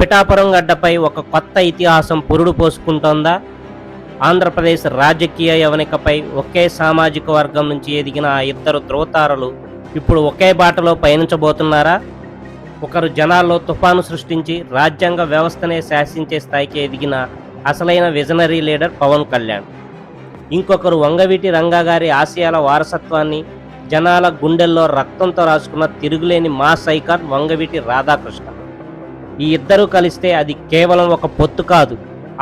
పిఠాపురం గడ్డపై ఒక కొత్త ఇతిహాసం పురుడు పోసుకుంటోందా? ఆంధ్రప్రదేశ్ రాజకీయ యవనికపై ఒకే సామాజిక వర్గం నుంచి ఎదిగిన ఆ ఇద్దరు ధ్రువతారలు ఇప్పుడు ఒకే బాటలో పయనించబోతున్నారా? ఒకరు జనాల్లో తుఫాను సృష్టించి రాజ్యాంగ వ్యవస్థనే శాసించే స్థాయికి ఎదిగిన అసలైన విజనరీ లీడర్ పవన్ కళ్యాణ్. ఇంకొకరు వంగవీటి రంగా గారి ఆశయాల వారసత్వాన్ని జనాల గుండెల్లో రక్తంతో రాసుకున్న తిరుగులేని మాస్ ఐకాన్ వంగవీటి రాధాకృష్ణ. ఈ ఇద్దరూ కలిస్తే అది కేవలం ఒక పొత్తు కాదు,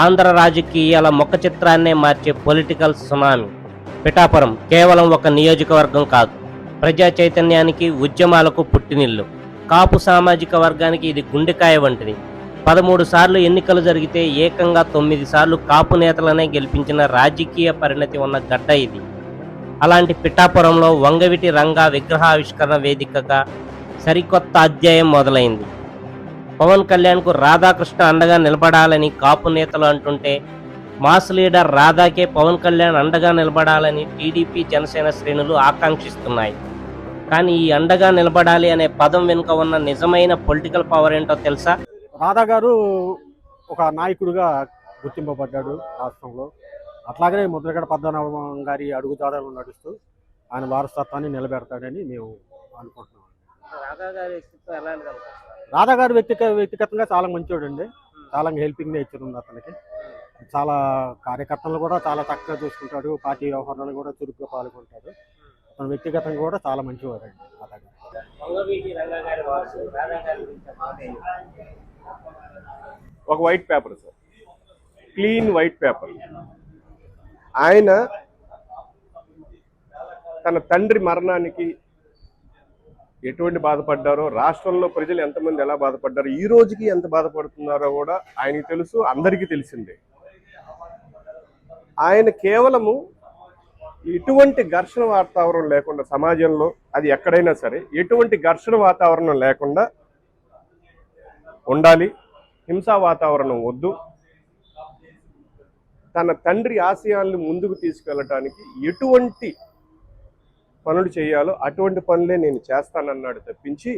ఆంధ్ర రాజకీయాల ముఖ చిత్రాన్నే మార్చే పొలిటికల్ సునామీ. పిఠాపురం కేవలం ఒక నియోజకవర్గం కాదు, ప్రజా చైతన్యానికి, ఉద్యమాలకు పుట్టినిల్లు. కాపు సామాజిక వర్గానికి ఇది గుండెకాయ వంటిది. 13 సార్లు ఎన్నికలు జరిగితే ఏకంగా 9 సార్లు కాపు నేతలనే గెలిపించిన రాజకీయ పరిణతి ఉన్న గడ్డ ఇది. అలాంటి పిఠాపురంలో వంగవీటి రంగా విగ్రహావిష్కరణ వేదికగా సరికొత్త అధ్యాయం మొదలైంది. పవన్ కళ్యాణ్కు రాధాకృష్ణ అండగా నిలబడాలని కాపు నేతలు అంటుంటే, మాస్ లీడర్ రాధాకే పవన్ కళ్యాణ్ అండగా నిలబడాలని టీడీపీ, జనసేన శ్రేణులు ఆకాంక్షిస్తున్నాయి. కానీ ఈ అండగా నిలబడాలి అనే పదం వెనుక ఉన్న నిజమైన పొలిటికల్ పవర్ ఏంటో తెలుసా? రాధా గారు ఒక నాయకుడిగా గుర్తింపబడ్డాడు రాష్ట్రంలో. అట్లాగనే ముద్రగడ పద్మనాభం గారి అడుగుజాడలు నడుస్తూ ఆయన వారసత్వాన్ని నిలబెడతాడని మేము అనుకుంటున్నాం. రాధా గారు వ్యక్తిగతంగా చాలా మంచివాడండి. చాలా హెల్పింగ్ నేచర్ ఉంది అతనికి. చాలా కార్యకర్తలు కూడా చాలా చక్కగా చూసుకుంటాడు. పార్టీ వ్యవహారాలు కూడా చురుగ్గా పాల్గొంటాడు. అతను వ్యక్తిగతంగా కూడా చాలా మంచివాడండి రాధా గారు. ఒక white paper sir, clean white paper. ఆయన తన తండ్రి మరణానికి ఎటువంటి బాధపడ్డారో, రాష్ట్రంలో ప్రజలు ఎంతమంది ఎలా బాధపడ్డారో, ఈ రోజుకి ఎంత బాధపడుతున్నారో కూడా ఆయనకి తెలుసు, అందరికీ తెలిసిందే. ఆయన కేవలము ఎటువంటి ఘర్షణ వాతావరణం లేకుండా, సమాజంలో అది ఎక్కడైనా సరే ఎటువంటి ఘర్షణ వాతావరణం లేకుండా ఉండాలి, హింసా వాతావరణం వద్దు, తన తండ్రి ఆశయాలను ముందుకు తీసుకెళ్ళటానికి ఎటువంటి పనులు చేయాలో అటువంటి పనులే నేను చేస్తానన్నాడు తప్పించి,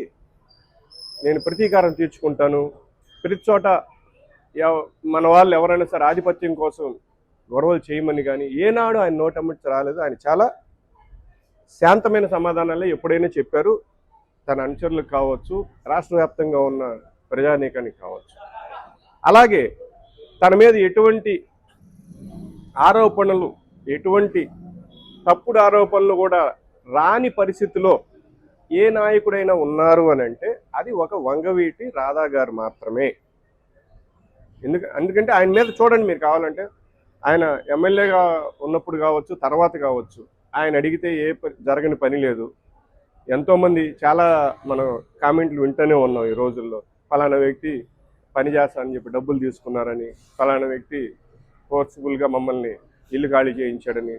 నేను ప్రతీకారం తీర్చుకుంటాను, ప్రతి చోట మన వాళ్ళు ఎవరైనా సరే ఆధిపత్యం కోసం గొడవలు చేయమని కానీ ఏనాడు ఆయన నోటమ్మటి రాలేదు. ఆయన చాలా శాంతమైన సమాధానాలే ఎప్పుడైనా చెప్పారు. తన అనుచరులకు కావచ్చు, రాష్ట్ర వ్యాప్తంగా ఉన్న ప్రజానీకానికి కావచ్చు. అలాగే తన మీద ఎటువంటి ఆరోపణలు, ఎటువంటి తప్పుడు ఆరోపణలు కూడా రాని పరిస్థితిలో ఏ నాయకుడైనా ఉన్నారు అని అంటే అది ఒక వంగవీటి రాధా గారు మాత్రమే. ఎందుకంటే ఆయన మీద చూడండి, మీరు కావాలంటే ఆయన ఎమ్మెల్యేగా ఉన్నప్పుడు కావచ్చు, తర్వాత కావచ్చు, ఆయన అడిగితే జరగని పని లేదు. ఎంతోమంది చాలా మనం కామెంట్లు వింటూనే ఉన్నాం ఈ రోజుల్లో. ఫలానా వ్యక్తి పని చేస్తానని చెప్పి డబ్బులు తీసుకున్నారని, ఫలానా వ్యక్తి ఫోర్స్ఫుల్గా మమ్మల్ని ఇల్లు ఖాళీ చేయించాడని,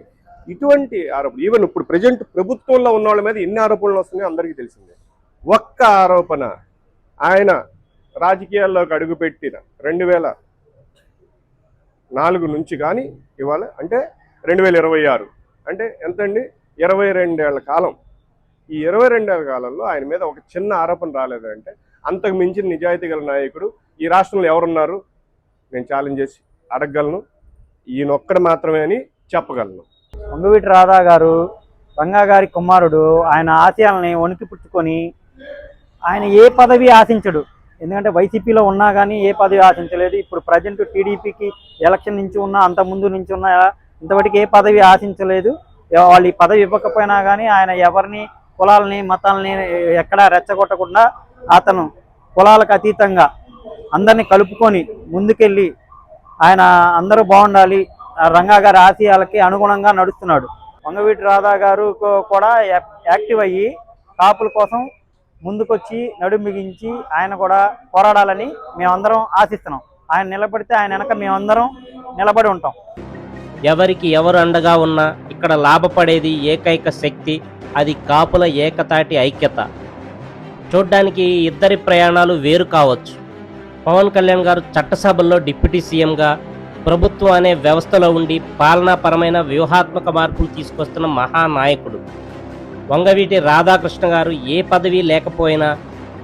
ఇటువంటి ఆరోపణలు. ఈవెన్ ఇప్పుడు ప్రజెంట్ ప్రభుత్వంలో ఉన్న వాళ్ళ మీద ఎన్ని ఆరోపణలు వస్తున్నాయో అందరికీ తెలిసిందే. ఒక్క ఆరోపణ, ఆయన రాజకీయాల్లోకి అడుగుపెట్టిన 2004 నుంచి కానీ ఇవాళ అంటే 2026 అంటే ఎంతండి, 22 ఏళ్ల కాలం. ఈ 22 ఏళ్ల కాలంలో ఆయన మీద ఒక చిన్న ఆరోపణ రాలేదంటే అంతకు మించిన నిజాయితీ గల నాయకుడు ఈ రాష్ట్రంలో ఎవరున్నారు? నేను ఛాలెంజ్ చేసి అడగగలను, ఈయనొక్కడు మాత్రమే అని చెప్పగలను. వంగవీటి రాధా గారు రంగా గారి కుమారుడు. ఆయన ఆశయాలని వణికి పుచ్చుకొని ఆయన ఏ పదవి ఆశించడు. ఎందుకంటే వైసీపీలో ఉన్నా కానీ ఏ పదవి ఆశించలేదు. ఇప్పుడు ప్రజెంట్ టీడీపీకి ఎలక్షన్ నుంచి ఉన్నా, అంత ముందు నుంచి ఉన్నా, ఇంతవరకు ఏ పదవి ఆశించలేదు. వాళ్ళు ఈ పదవి ఇవ్వకపోయినా కానీ ఆయన ఎవరిని, కులాలని, మతాలని ఎక్కడా రెచ్చగొట్టకుండా అతను కులాలకు అతీతంగా అందరినీ కలుపుకొని ముందుకెళ్ళి ఆయన అందరూ బాగుండాలి, రంగా గారి ఆశయాలకి అనుగుణంగా నడుస్తున్నాడు. వంగవీటి రాధా గారు కూడా యాక్టివ్ అయ్యి కాపుల కోసం ముందుకొచ్చి నడుం బిగించి ఆయన కూడా పోరాడాలని మేమందరం ఆశిస్తున్నాం. ఆయన నిలబడితే ఆయన వెనక మేమందరం నిలబడి ఉంటాం. ఎవరికి ఎవరు అండగా ఉన్నా ఇక్కడ లాభపడేది ఏకైక శక్తి, అది కాపుల ఏకతాటి ఐక్యత. చూడ్డానికి ఇద్దరి ప్రయాణాలు వేరు కావచ్చు. పవన్ కళ్యాణ్ గారు చట్టసభల్లో డిప్యూటీ సీఎంగా, ప్రభుత్వం అనే వ్యవస్థలో ఉండి పాలనాపరమైన వ్యూహాత్మక మార్పులు తీసుకొస్తున్న మహానాయకుడు. వంగవీటి రాధాకృష్ణ గారు ఏ పదవి లేకపోయినా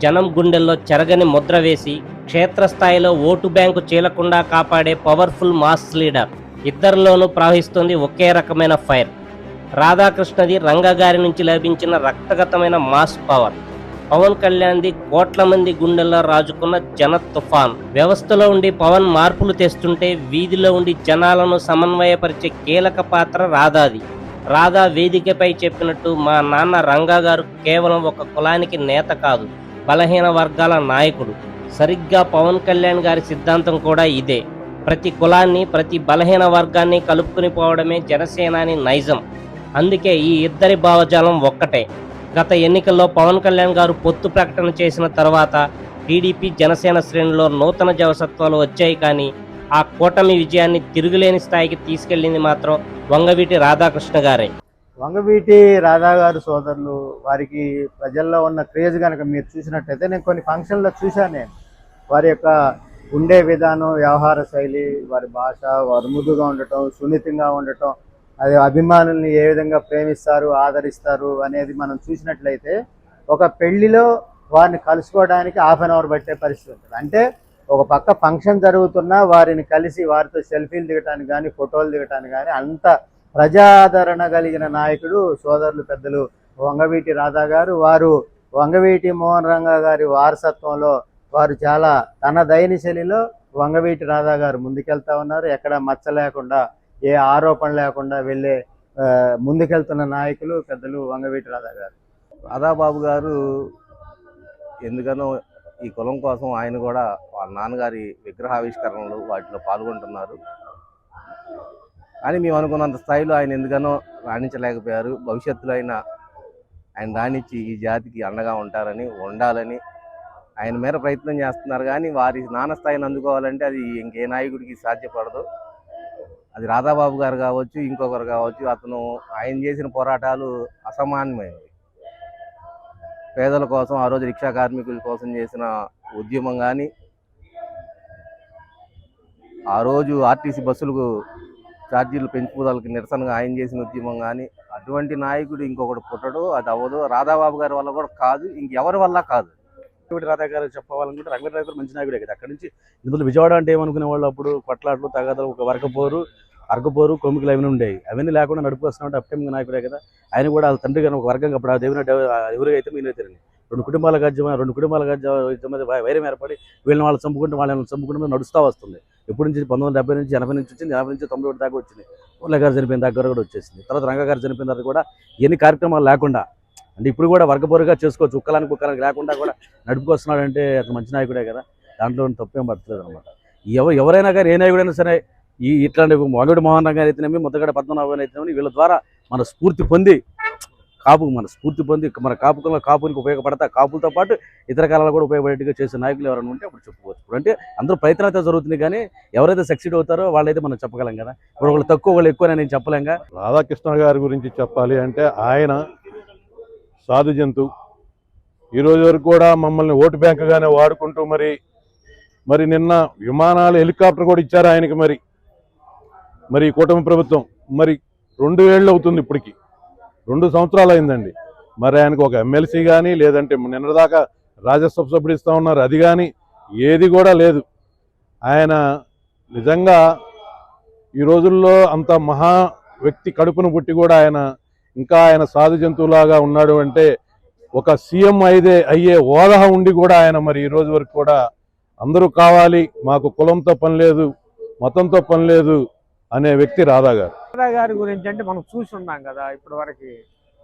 జనం గుండెల్లో చెరగని ముద్ర వేసి క్షేత్రస్థాయిలో ఓటు బ్యాంకు చీలకుండా కాపాడే పవర్ఫుల్ మాస్ లీడర్. ఇద్దరిలోనూ ప్రవహిస్తుంది ఒకే రకమైన ఫైర్. రాధాకృష్ణది రంగా గారి నుంచి లభించిన రక్తగతమైన మాస్ పవర్. పవన్ కళ్యాణ్ది కోట్ల మంది గుండెల్లో రాజుకున్న జన తుఫాన్. వ్యవస్థలో ఉండి పవన్ మార్పులు తెస్తుంటే వీధిలో ఉండి జనాలను సమన్వయపరిచే కీలక పాత్ర రాధాది. రాధా వేదికపై చెప్పినట్టు మా నాన్న రంగా గారు కేవలం ఒక కులానికి నేత కాదు, బలహీన వర్గాల నాయకుడు. సరిగ్గా పవన్ కళ్యాణ్ గారి సిద్ధాంతం కూడా ఇదే. ప్రతి కులాన్ని, ప్రతి బలహీన వర్గాన్ని కలుపుకుని పోవడమే జనసేనాని నైజం. అందుకే ఈ ఇద్దరి భావజాలం ఒక్కటే. గత ఎన్నికల్లో పవన్ కళ్యాణ్ గారు పొత్తు ప్రకటన చేసిన తర్వాత టీడీపీ జనసేన శ్రేణుల్లో నూతన జవసత్వాలు వచ్చాయి. కానీ ఆ కూటమి విజయాన్ని తిరుగులేని స్థాయికి తీసుకెళ్లింది మాత్రం వంగవీటి రాధాకృష్ణ గారే. వంగవీటి రాధా గారు సోదరులు వారికి ప్రజల్లో ఉన్న క్రేజ్ కనుక మీరు చూసినట్టయితే, నేను కొన్ని ఫంక్షన్లో చూశాను. నేను వారి యొక్క ఉండే విధానం, వ్యవహార శైలి, వారి భాష, వారు మృదుగా ఉండటం, సున్నితంగా ఉండటం, అది అభిమానుల్ని ఏ విధంగా ప్రేమిస్తారు, ఆదరిస్తారు అనేది మనం చూసినట్లయితే ఒక పెళ్లిలో వారిని కలుసుకోవడానికి 1/2 అవర్ పట్టే పరిస్థితి ఉంటుంది. అంటే ఒక పక్క ఫంక్షన్ జరుగుతున్నా వారిని కలిసి వారితో సెల్ఫీలు దిగటానికి కానీ, ఫోటోలు దిగటానికి కానీ అంత ప్రజాదరణ కలిగిన నాయకుడు సోదరులు పెద్దలు వంగవీటి రాధా గారు. వారు వంగవీటి మోహన్ రంగా గారి వారసత్వంలో వారు చాలా తన దైన శైలిలో వంగవీటి రాధా గారు ముందుకెళ్తా ఉన్నారు. ఎక్కడ మచ్చ లేకుండా, ఏ ఆరోపణ లేకుండా వెళ్ళే ముందుకెళ్తున్న నాయకులు పెద్దలు వంగవీటి రాధా గారు. రాధాబాబు గారు ఎందుకనో ఈ కులం కోసం ఆయన కూడా వాళ్ళ నాన్నగారి విగ్రహావిష్కరణలు వాటిలో పాల్గొంటున్నారు. కానీ మేము అనుకున్నంత స్థాయిలో ఆయన ఎందుకనో రాణించలేకపోయారు. భవిష్యత్తులో ఆయన రాణించి ఈ జాతికి అండగా ఉండాలని ఆయన మేర ప్రయత్నం చేస్తున్నారు. కానీ వారి నాన్న స్థాయిని అందుకోవాలంటే అది ఇంకే నాయకుడికి సాధ్యపడదు. అది రాధాబాబు గారు కావచ్చు, ఇంకొకరు కావచ్చు. ఆయన చేసిన పోరాటాలు అసామాన్యమైనవి. పేదల కోసం, ఆ రోజు రిక్షా కార్మికుల కోసం చేసిన ఉద్యమం కానీ, ఆ రోజు ఆర్టీసీ బస్సులకు ఛార్జీలు పెంచుకోవడానికి నిరసనగా ఆయన చేసిన ఉద్యమం కానీ, అటువంటి నాయకుడు ఇంకొకటి పుట్టడు, అది అవ్వదు. రాధాబాబు గారి వల్ల కూడా కాదు, ఇంకెవరి వల్ల కాదు. రాధా గారు చెప్పాలనుకుంటే రంగవీటి రాధా గారు మంచి నాయకుడే కదా. అక్కడి నుంచి ఇందులో విజయవాడ అంటే ఏమనుకునే వాళ్ళు అప్పుడు కొట్లాట్లు, తగాదాలు, ఒక అరకపోరు కొమ్మికలు అవన్నీ ఉండేవి. అవన్నీ లేకుండా నడుపుకొస్తున్నట్టు అప్టెంగా నాయకుడే కదా. ఆయన కూడా వాళ్ళ తండ్రి గారు ఒక వర్గం అప్పుడు ఆ దేవుని ఎవరైతే మీనైతే రెండు కుటుంబాల యుద్ధం మీద వైరం ఏర్పడి వీళ్ళని వాళ్ళు చంపుకుంటూ నడుస్తూ వస్తుంది. ఎప్పటి నుంచి 1970 నుంచి 80 నుంచి వచ్చింది. 80 నుంచి 91 దాకా వచ్చింది. మురళి గారు చనిపోయిన దగ్గర కూడా వచ్చేసింది. తర్వాత రంగా గారు చనిపోయిన తర్వాత కూడా ఎన్ని కార్యక్రమాలు లేకుండా, అంటే ఇప్పుడు కూడా వర్గపోరుగా చేసుకోవచ్చు, కుక్కలానికి లేకుండా కూడా నడుపుకొస్తున్నాడంటే అతను మంచి నాయకుడే కదా. దాంట్లో తప్పేం పడతలేదు అనమాట. ఎవరైనా కానీ, ఏ నాయకుడైనా సరే, ఇట్లాంటి వంగవీటి మోహన్ రంగా అయితేనేమి, ముద్దగడ పద్మనాభం అయితేనేమి, వీళ్ళ ద్వారా మన స్ఫూర్తి పొంది మన కాపునికి ఉపయోగపడతా, కాపులతో పాటు ఇతర కాలాలు కూడా ఉపయోగపడేట్టుగా చేసే నాయకులు ఎవరైనా ఉంటే అప్పుడు చెప్పుకోవచ్చు. ఇప్పుడు అంటే అందరూ ప్రయత్నం అయితే జరుగుతుంది, కానీ ఎవరైతే సక్సీడ్ అవుతారో వాళ్ళైతే మనం చెప్పగలం కదా. ఇప్పుడు వాళ్ళు తక్కువ, వాళ్ళు ఎక్కువ నేను చెప్పలేంగా. రాధాకృష్ణ గారి గురించి చెప్పాలి అంటే ఆయన సాధు జంతువు. ఈరోజు వరకు కూడా మమ్మల్ని ఓటు బ్యాంకుగానే వాడుకుంటూ మరి నిన్న విమానాలు, హెలికాప్టర్ కూడా ఇచ్చారు ఆయనకి. మరి కూటమి ప్రభుత్వం 2 ఏళ్ళు అవుతుంది, ఇప్పటికి 2 సంవత్సరాలు అయిందండి. మరి ఆయనకు ఒక ఎమ్మెల్సీ కానీ, లేదంటే నిన్నదాకా రాజ్యసభ సభ్యుడు ఇస్తూ ఉన్నారు, అది కానీ ఏది కూడా లేదు. ఆయన నిజంగా ఈ రోజుల్లో అంత మహా వ్యక్తి కడుపును పుట్టి కూడా ఆయన సాధు జంతువులాగా ఉన్నాడు అంటే, ఒక సీఎం అయ్యే హోదా ఉండి కూడా ఆయన మరి ఈ రోజు వరకు కూడా అందరూ కావాలి, మాకు కులంతో పని లేదు, మతంతో పని లేదు అనే వ్యక్తి రాధా గారు. రాధా గారి గురించి అంటే మనం చూసి ఉన్నాం కదా. ఇప్పటి వరకు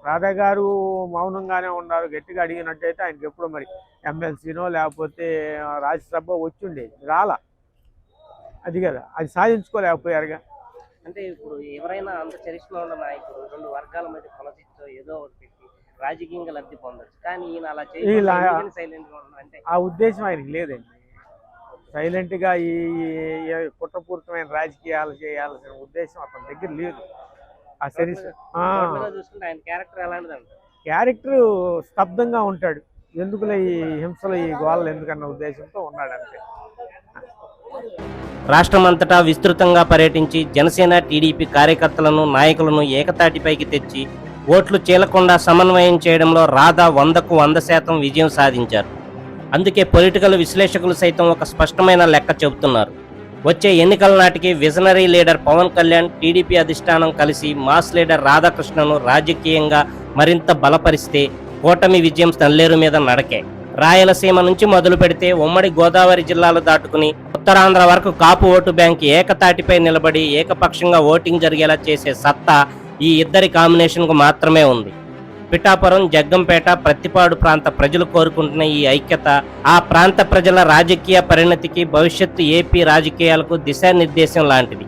రాధా గారు మౌనంగానే ఉన్నారు. గట్టిగా అడిగినట్టయితే ఆయనకి ఎప్పుడో మరి ఎమ్మెల్సీనో లేకపోతే రాజ్యసభ వచ్చిండేది, రాలా. అది కదా, అది సాధించుకోలేకపోయారుగా. అంటే ఇప్పుడు ఎవరైనా అంత చరిష్మా ఉన్న నాయకుడు 2 వర్గాల మధ్య కొనసిచ్చో ఏదో ఒకటి పెట్టి రాజకీయంగా లబ్ధి పొందొచ్చు. కానీ ఈయన అలా సైలెంట్ గా ఉన్నారు అంటే ఆ ఉద్దేశం ఆయనకి లేదండి. సైలెంట్ గా ఈ కుట్రపూరితమైన రాజకీయాలు చేయాల్సిన ఉద్దేశం అతని దగ్గర లేదు. ఆ చూసుకుంటే ఆయన క్యారెక్టర్ ఎలాంటిదంట? క్యారెక్టర్ స్తబ్దంగా ఉంటాడు. ఎందుకులే ఈ హింసలు, ఈ గోళలు ఎందుకన్న ఉద్దేశంతో ఉన్నాడు అంతే. రాష్ట్రమంతటా విస్తృతంగా పర్యటించి జనసేన, టీడీపీ కార్యకర్తలను, నాయకులను ఏకతాటిపైకి తెచ్చి ఓట్లు చీలకుండా సమన్వయం చేయడంలో రాధా 100కు 100% విజయం సాధించారు. అందుకే పొలిటికల్ విశ్లేషకులు సైతం ఒక స్పష్టమైన లెక్క చెబుతున్నారు. వచ్చే ఎన్నికల నాటికి visionary leader Pawan Kalyan, TDP అధిష్టానం కలిసి మాస్ లీడర్ రాధాకృష్ణను రాజకీయంగా మరింత బలపరిస్తే కూటమి విజయం నల్లేరు మీద నడకే. రాయలసీమ నుంచి మొదలు పెడితే ఉమ్మడి గోదావరి జిల్లాలు దాటుకుని ఉత్తరాంధ్ర వరకు కాపు ఓటు బ్యాంక్ ఏకతాటిపై నిలబడి ఏకపక్షంగా ఓటింగ్ జరిగేలా చేసే సత్తా ఈ ఇద్దరి కాంబినేషన్కు మాత్రమే ఉంది. పిఠాపురం, జగ్గంపేట, ప్రత్తిపాడు ప్రాంత ప్రజలు కోరుకుంటున్న ఈ ఐక్యత ఆ ప్రాంత ప్రజల రాజకీయ పరిణతికి, భవిష్యత్తు ఏపీ రాజకీయాలకు దిశానిర్దేశం లాంటిది.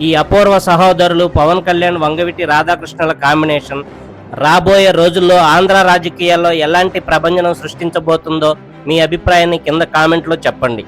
ఈ అపూర్వ సహోదరులు పవన్ కళ్యాణ్, వంగవీటి రాధాకృష్ణుల కాంబినేషన్ రాబోయే రోజుల్లో ఆంధ్ర రాజకీయాల్లో ఎలాంటి ప్రభంజనం సృష్టించబోతుందో మీ అభిప్రాయాన్ని కింద కామెంట్లో చెప్పండి.